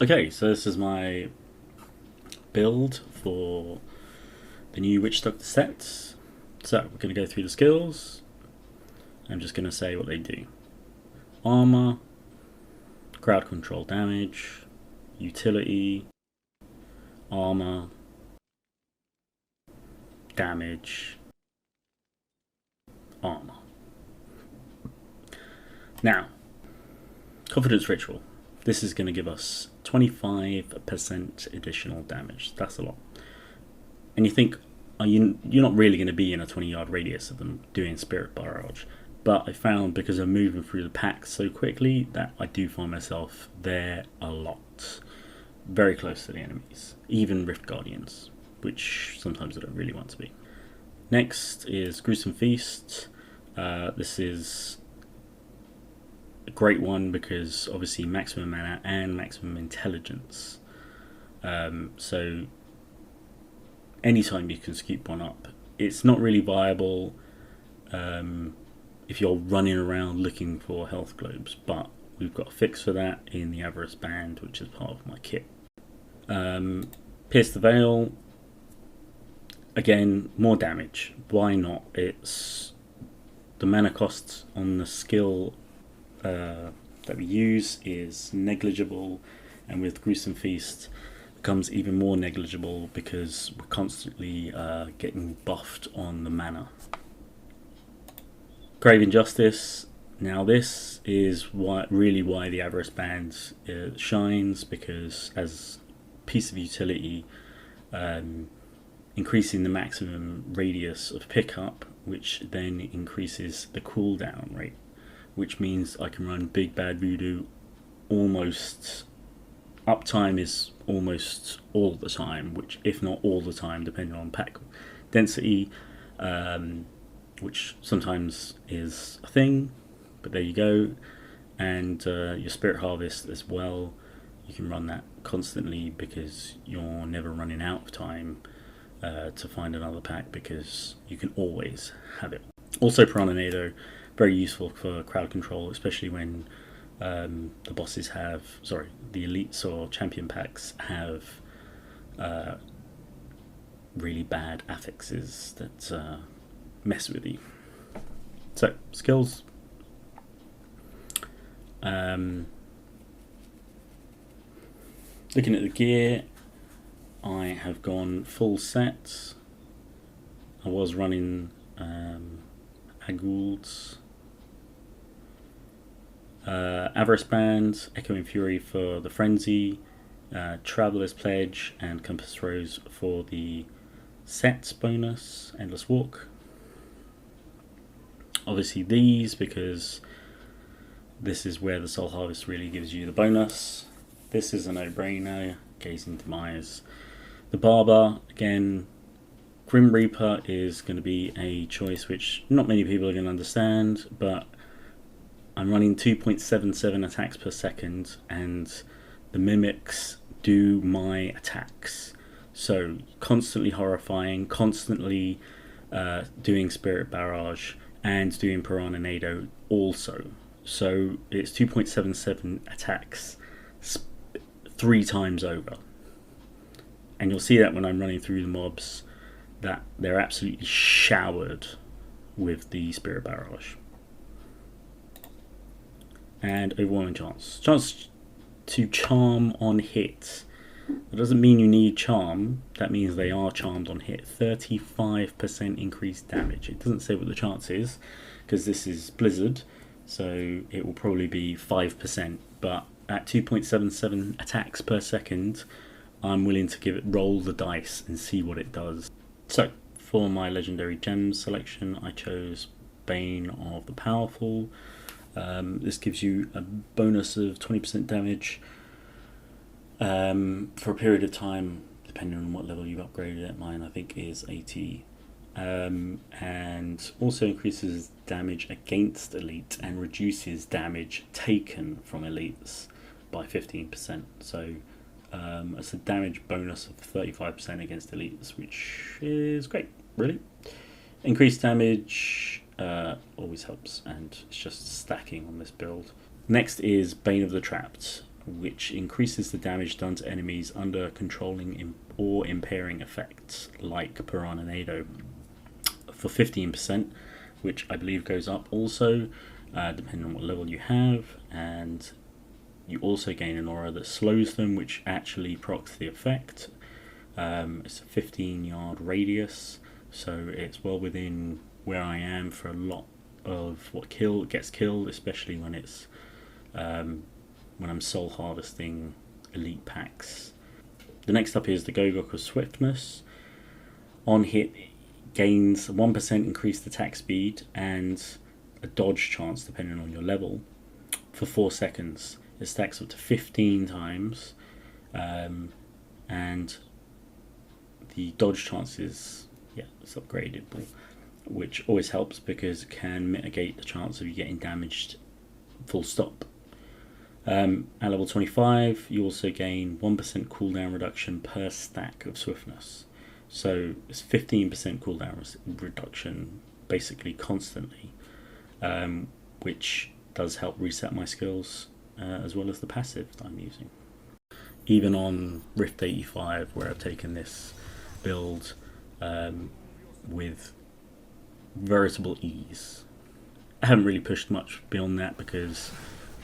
Okay, so this is my build for the new Witch Doctor sets. So we're going to go through the skills. I'm just going to say what they do. Armor, crowd control damage, utility, armor, damage, armor. Now, confidence ritual. This is going to give us 25% additional damage. That's a lot. And you think, you're not really going to be in a 20-yard radius of them doing Spirit Barrage. But I found, because I'm moving through the pack so quickly, that I do find myself there a lot. Very close to the enemies. Even Rift Guardians, which sometimes I don't really want to be. Next is Gruesome Feast. This is a great one because obviously maximum mana and maximum intelligence. So anytime you can scoop one up, it's not really viable if you're running around looking for health globes, but we've got a fix for that in the Avarice Band, which is part of my kit. Pierce the Veil, again, more damage. Why not? It's the mana cost on the skill that we use is negligible, and with Gruesome Feast becomes even more negligible because we're constantly getting buffed on the mana. Grave Injustice. Now this is really why the Avarice Band shines, because as a piece of utility, increasing the maximum radius of pickup, which then increases the cooldown rate, which means I can run Big Bad Voodoo almost. Uptime is almost all the time, which, if not all the time, depending on pack density, which sometimes is a thing, but there you go. And your Spirit Harvest as well, you can run that constantly because you're never running out of time to find another pack, because you can always have it. Also, Piranha, very useful for crowd control, especially when the bosses have, the elites or champion packs have really bad affixes that mess with you. So, skills. Looking at the gear, I have gone full set. I was running Agulds, Avarice Band, Echoing Fury for the Frenzy, Traveller's Pledge, and Compass Rose for the set bonus, Endless Walk. Obviously these, because this is where the Soul Harvest really gives you the bonus. This is a no-brainer, Gazing Demise. The Barber, again, Grim Reaper is going to be a choice which not many people are going to understand, but I'm running 2.77 attacks per second, and the mimics do my attacks. So constantly horrifying, constantly doing Spirit Barrage, and doing Piranha also. So it's 2.77 attacks 3 times over. And you'll see that when I'm running through the mobs, that they're absolutely showered with the Spirit Barrage. And Overwhelming Chance. Chance to charm on hit. That doesn't mean you need charm, that means they are charmed on hit. 35% increased damage. It doesn't say what the chance is, because this is Blizzard, so it will probably be 5%, but at 2.77 attacks per second, I'm willing to roll the dice and see what it does. So, for my Legendary Gems selection, I chose Bane of the Powerful. This gives you a bonus of 20% damage for a period of time, depending on what level you've upgraded it. Mine, I think, is 80. And also increases damage against elite and reduces damage taken from elites by 15%. So it's a damage bonus of 35% against elites, which is great, really. Increased damage always helps, and it's just stacking on this build. Next is Bane of the Trapped. which increases the damage done to enemies under controlling or impairing effects, like Piranha for 15%, which I believe goes up also, depending on what level you have, and you also gain an aura that slows them, which actually procs the effect. It's a 15-yard radius, so it's well within where I am for a lot of what gets killed, especially when it's when I'm soul harvesting elite packs. The next up is the Gogok of Swiftness. On hit, gains 1% increased attack speed and a dodge chance depending on your level for 4 seconds. It stacks up to 15 times, and the dodge chance is it's upgradable, which always helps because it can mitigate the chance of you getting damaged full stop. At level 25, you also gain 1% cooldown reduction per stack of swiftness. So it's 15% cooldown reduction basically constantly, which does help reset my skills as well as the passive that I'm using. Even on Rift 85, where I've taken this build with veritable ease. I haven't really pushed much beyond that because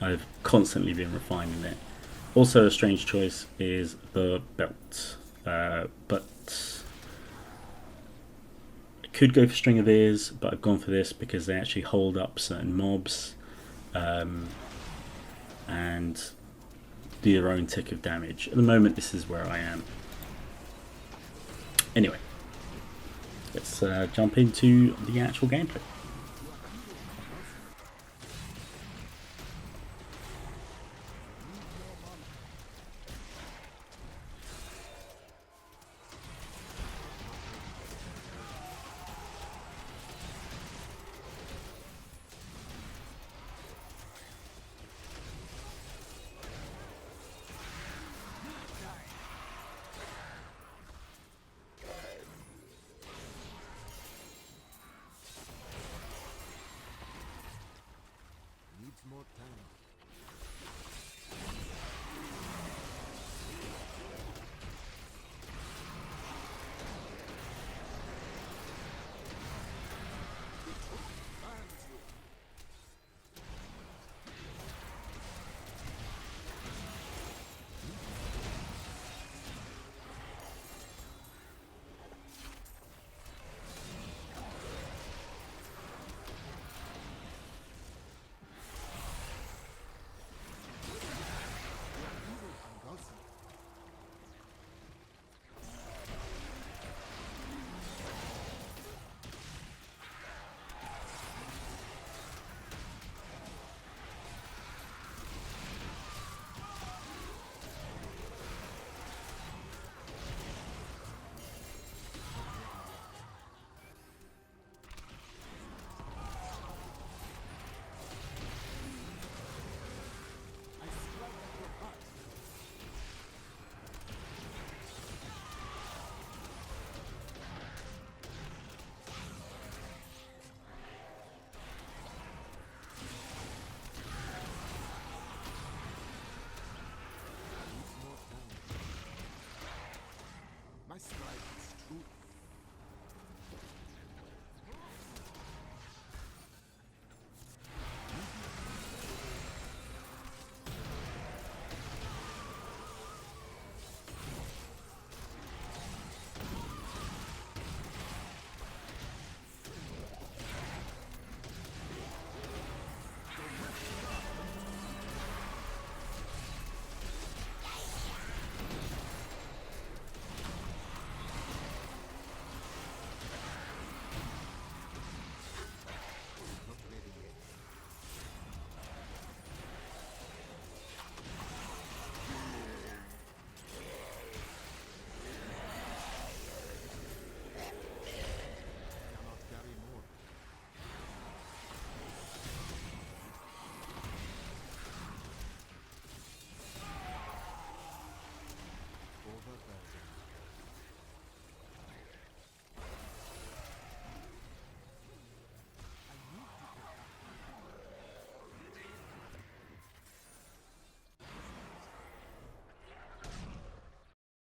I've constantly been refining it. Also a strange choice is the belt, but I could go for String of Ears, but I've gone for this because they actually hold up certain mobs and do their own tick of damage. At the moment this is where I am. Anyway, let's jump into the actual gameplay.